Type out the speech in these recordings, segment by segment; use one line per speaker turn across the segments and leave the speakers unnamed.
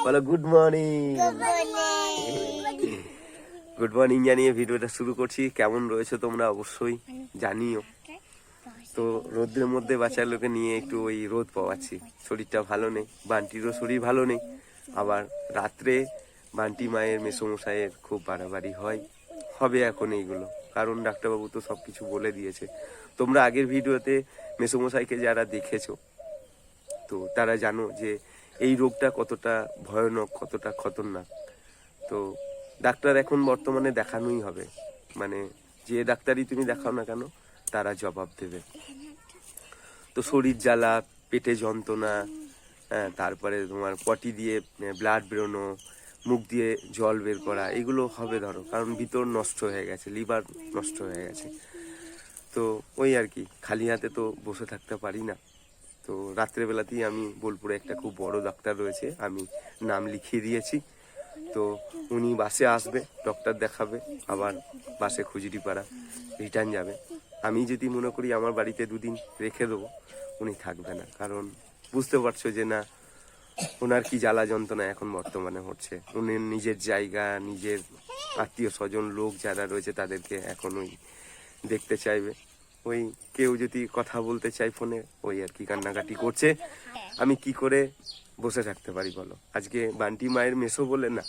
বলো good morning. Good morning জানিয়ে ভিডিওটা শুরু করছি। কেমন রয়েছে তোমরা অবশ্যই জানিও। তো রোদের মধ্যে বাচ্চা লোকে নিয়ে একটু ওই রোদ পাওয়াচ্ছি, শরীরটা ভালো নেই, বান্টিরও শরীর ভালো নেই। আবার রাত্রে বান্টি মায়ের মেসোমশাইয়ের খুব বাড়াবাড়ি হবে এখন এইগুলো, কারণ ডাক্তারবাবু তো সবকিছু বলে দিয়েছে। তোমরা আগের ভিডিওতে মেসোমশাইকে যারা দেখেছো তো তারা জানো যে এই রোগটা কতটা ভয়ানক, কতটা খতরনাক। তো ডাক্তার এখন বর্তমানে দেখানোই হবে, মানে যে ডাক্তারই তুমি দেখাও না কেন তারা জবাব দেবে। তো শরীর জ্বালা, পেটে যন্ত্রণা, হ্যাঁ, তারপরে তোমার পটি দিয়ে ব্লাড বেরোনো, মুখ দিয়ে জল বের করা, এগুলো হবে ধরো, কারণ ভিতর নষ্ট হয়ে গেছে, লিভার নষ্ট হয়ে গেছে। তো ওই আর কি, খালি হাতে তো বসে থাকতে পারি না। তো রাত্রেবেলাতেই আমি বোলপুরে একটা খুব বড় ডাক্তার রয়েছে, আমি নাম লিখিয়ে দিয়েছি। তো উনি বাসে আসবে, ডক্টর দেখাবে, আবার বাসে খুজুরিপাড়া রিটার্ন যাবে। আমি যদি মনে করি আমার বাড়িতে দুদিন রেখে দেবো, উনি থাকবে না, কারণ বুঝতে পারছো যে না ওনার কি জ্বালা যন্ত্রণা এখন বর্তমানে হচ্ছে। উনি নিজের জায়গা, নিজের আত্মীয় স্বজন লোক যারা রয়েছে তাদেরকে এখন ওই দেখতে চাইবে। ওই কেউ যদি কথা বলতে চাই ফোনে, ওই আর কি কান্নাকাটি করছে। আমি কি করে বসে থাকতে পারি বলো? আজকে বান্টি মায়ের মেসো বলে না,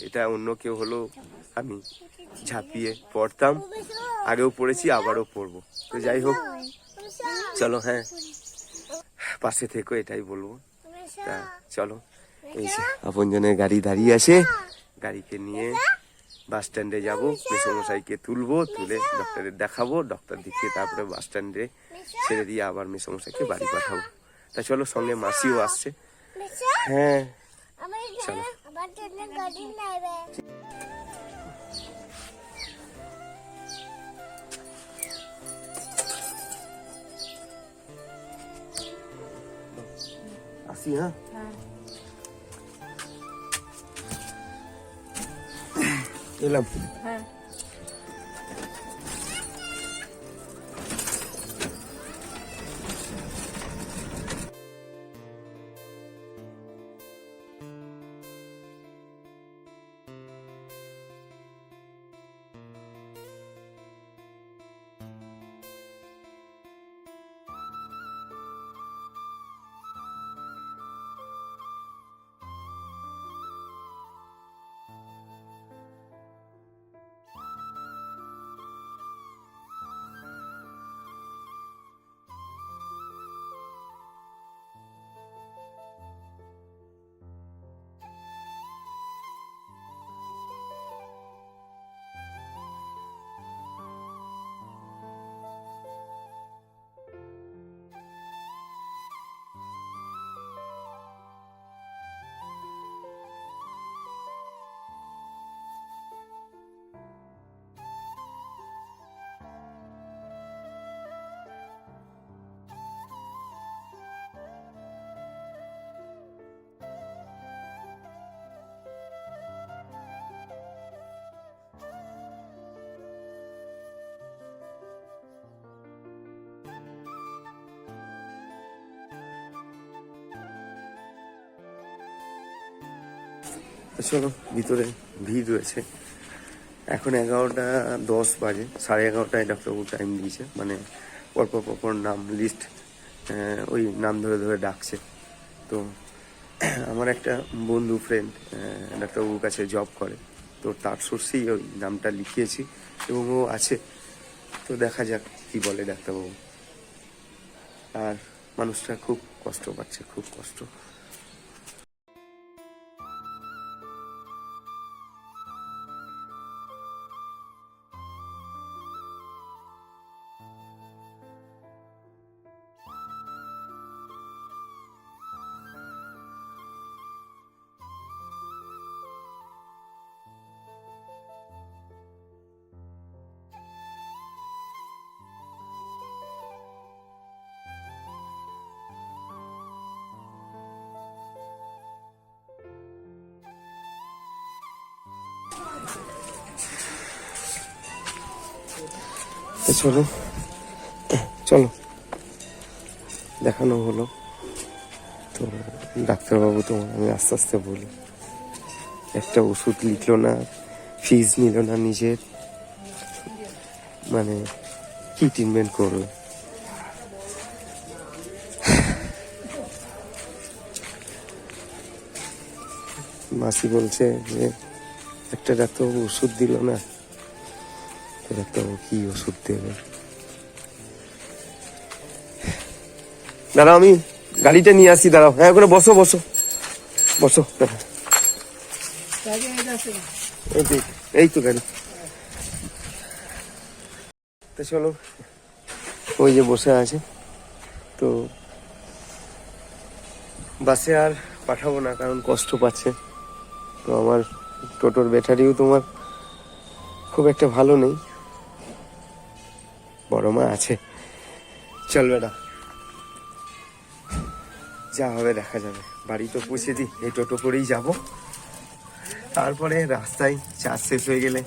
এটা অন্য কেউ হলো আমি ঝাঁপিয়ে পড়তাম, আগেও পড়েছি, আবারও পড়বো। তো যাই হোক, চলো, হ্যাঁ পাশে থেকো, এটাই বলবো। তা চলো, এই যে আপনজনের গাড়ি দাঁড়িয়ে আছে, গাড়িকে নিয়ে বাস স্ট্যান্ডে যাবো, মেসোমশাইকে তুলবো, তুলে ডক্টরের দেখাবো, ডক্টর দেখিয়ে তারপরে বাস স্ট্যান্ডে ছেড়ে দিয়ে আবার মেসোমশাইকে বাড়ি পাঠাবো। তা চলো, সঙ্গে মাসিও আসছে। হ্যাঁ চলো। আসি, হ্যাঁ এলাম। হ্যাঁ চলো, ভিতরে ভিড় রয়েছে। এখন 11:10 বাজে, 11:30টায় ডাক্তারবাবু টাইম দিয়েছে, মানে পরপর নাম লিস্ট, ওই নাম ধরে ধরে ডাকছে। তো আমার একটা বন্ধু ফ্রেন্ড ডাক্তারবাবুর কাছে জব করে, তো তার সোর্সেই ওই নামটা লিখিয়েছি এবং ও আছে। তো দেখা যাক কি বলে ডাক্তারবাবু। আর মানুষটা খুব কষ্ট পাচ্ছে, খুব কষ্ট। চলো চলো, দেখানো হলো। তো ডাক্তারবাবু তোমার আমি আস্তে আস্তে বলি, একটা ওষুধ লিখলো না, ফিজ নিল না নিজের, মানে কি ট্রিটমেন্ট করবে। মাসি বলছে যে একটা ডাক্তারবাবু ওষুধ দিল না, ডাক্তারবাবু কি ওষুধ দেবে। দাঁড়াও আমি গাড়িটা নিয়ে আসি, দাঁড়াও। হ্যাঁ ওখানে বসো বসো বসো। এই তো গাড়ি। তো চলো, ওই যে বসে আছে। তো বাসে আর পাঠাবো না, কারণ কষ্ট পাচ্ছে। তো আমার টোটোর ব্যাটারিও তোমার খুব একটা ভালো নেই, বড় মা আছে, চলবে না, যা হবে দেখা যাবে। বাড়ি তো পৌঁছে দিই, এই টোটো করেই যাব। তারপরে রাস্তায় চার্জ শেষ হয়ে গেলে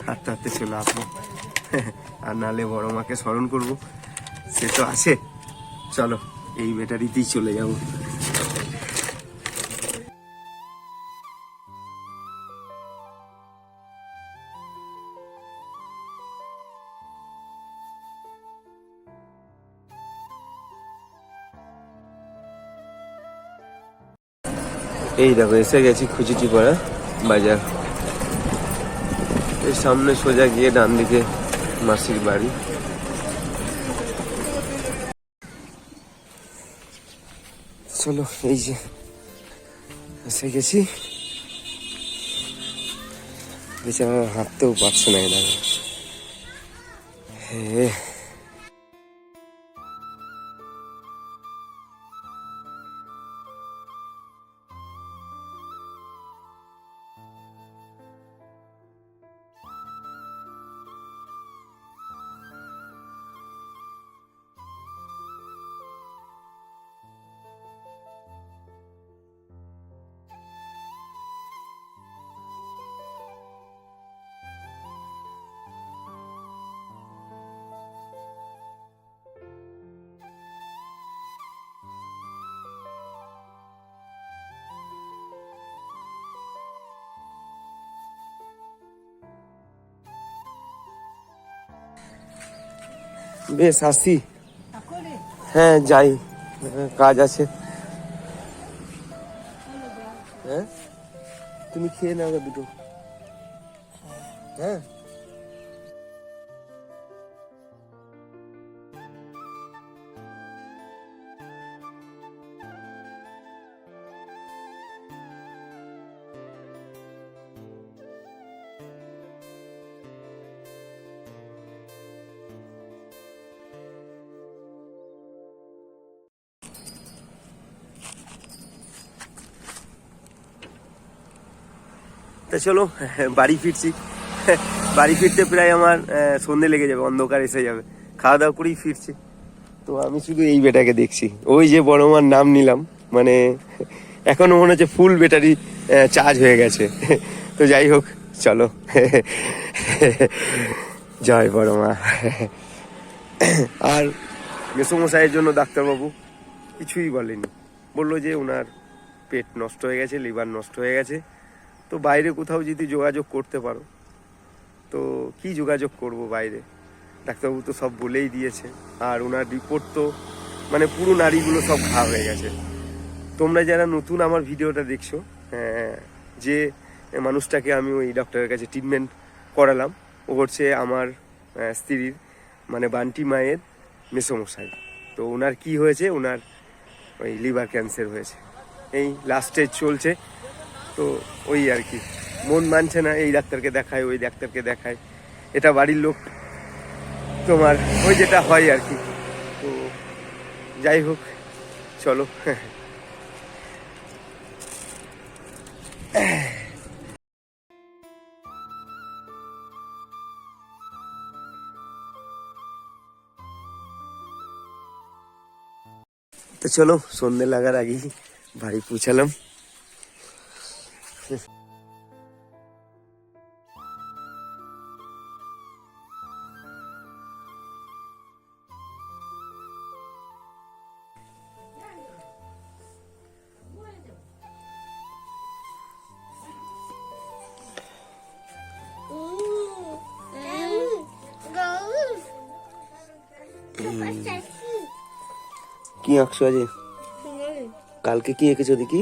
হাঁটতে হাঁটতে চলে আসবো, আর নাহলে বড় মাকে স্মরণ করবো, সে তো আছে। চলো এই ব্যাটারিতেই চলে যাবো। এই দেখো এসে গেছি খুচিটিপাড়া বাজার। এর সামনে সোজা গিয়ে ডান দিকে মাসির বাড়ি। চলো এই যে এসে গেছি। বেচারা হাঁটতেও পারছে না এরা। হ্যাঁ বেশ আসি। হ্যাঁ যাই, কাজ আছে। হ্যাঁ তুমি খেয়ে নাও দুটো। হ্যাঁ তা চলো বাড়ি ফিরছি। বাড়ি ফিরতে প্রায় আমার সন্ধে লেগে যাবে, অন্ধকার এসে যাবে। খাওয়া দাওয়া করেই ফিরছি। তো আমি শুধু এই বেটাকে দেখছি, ওই যে বড় মার নাম নিলাম, মানে এখনো মনে হচ্ছে ফুল ব্যাটারি চার্জ হয়ে গেছে। তো যাই হোক চলো, জয় বড় মা। আর মেসোমশাইয়ের জন্য ডাক্তারবাবু কিছুই বলেনি, বললো যে ওনার পেট নষ্ট হয়ে গেছে, লিভার নষ্ট হয়ে গেছে। তো বাইরে কোথাও যদি যোগাযোগ করতে পারো। তো কি যোগাযোগ করব বাইরে, ডাক্তারবাবু তো সব বলেই দিয়েছে। আর ওনার রিপোর্ট তো মানে পুরো নাড়িগুলো সব ঘা হয়ে গেছে। তোমরা যারা নতুন আমার ভিডিওটা দেখছো, যে মানুষটাকে আমি ওই ডক্টরের কাছে ট্রিটমেন্ট করালাম, ও হচ্ছে আমার স্ত্রীর মানে বান্টি মায়ের মেসোমশাই। তো ওনার কি হয়েছে, ওনার ওই লিভার ক্যান্সার হয়েছে, এই লাস্ট স্টেজ চলছে। তো ওই আর কি, মন মানছে না, এই ডাক্তারকে দেখায় ওই ডাক্তারকে দেখায়, এটা বাড়ির লোক তোমার ওই যেটা হয় আর কি। তো যাই হোক চলো। তো চলো সন্ধে লাগার আগেই বাড়ি পৌঁছালাম। কি আঁকছো আজ? কালকে কি এঁকেছো দেখি?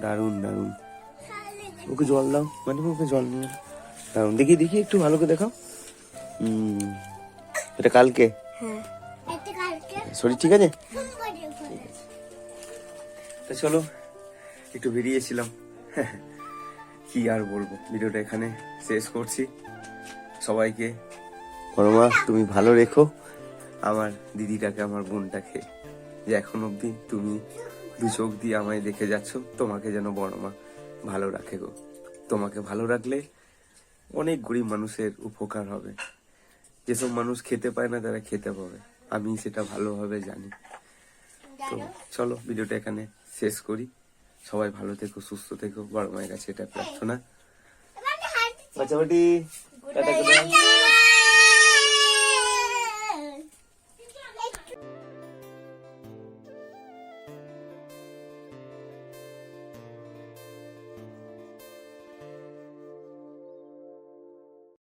দারুন দারুন। ওকে জল দাও, মানে ওকে জল নিয়ে দারুন। দেখি দেখি একটু ভালো করে দেখাও। এটা কালকে? শরীর ঠিক আছে? তা চলো একটু বেরিয়েছিলাম। কি আর বলবো, ভিডিওটা এখানে শেষ করছি। সবাইকে বড় মা তুমি ভালো রেখো আমার দিদিটাকে, আমার বোনটাকে, যে এখন অব্দি তুমি দু চোখ দিয়ে আমায় দেখে যাচ্ছ। তোমাকে যেন বড় মা ভালো রাখে গো। তোমাকে ভালো রাখলে অনেক গরিব মানুষের উপকার হবে। যেসব মানুষ খেতে পায় না তারা খেতে পাবে, আমি সেটা ভালোভাবে জানি। তো চলো ভিডিওটা এখানে শেষ করি। সবাই ভালো থেকো, সুস্থ থেকো, বড় মায়ের কাছে এটা প্রার্থনা। বাচ্চাবাটি টাটা করে দাও।